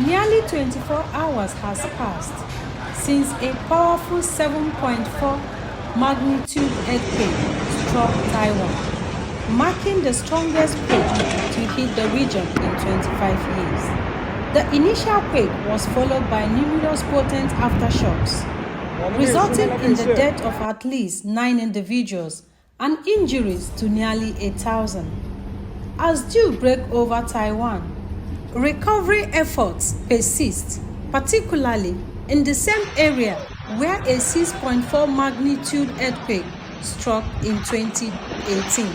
Nearly 24 hours has passed since a powerful 7.4 magnitude earthquake struck Taiwan, marking the strongest quake to hit the region in 25 years. The initial quake was followed by numerous potent aftershocks, resulting in the death of at least 9 individuals and injuries to nearly 1,000. As dew break over Taiwan, recovery efforts persist, particularly in the same area where a 6.4 magnitude earthquake struck in 2018,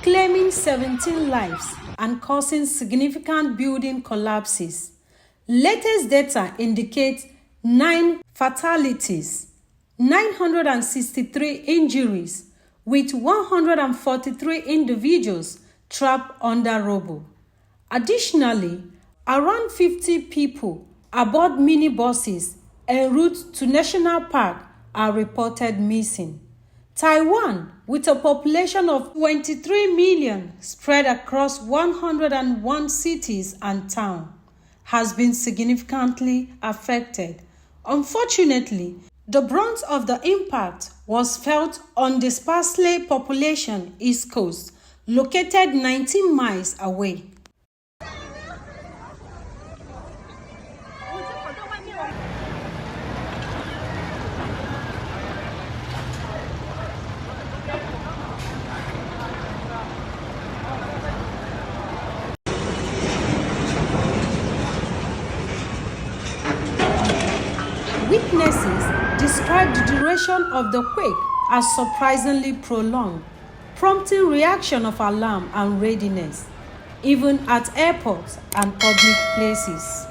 claiming 17 lives and causing significant building collapses. Latest data indicates 9 fatalities, 963 injuries, with 143 individuals trapped under rubble. Additionally, around 50 people aboard minibuses en route to National Park are reported missing. Taiwan, with a population of 23 million spread across 101 cities and towns, has been significantly affected. Unfortunately, the brunt of the impact was felt on the sparsely populated East Coast, located 19 miles away. Witnesses described the duration of the quake as surprisingly prolonged, prompting reaction of alarm and readiness, even at airports and public places.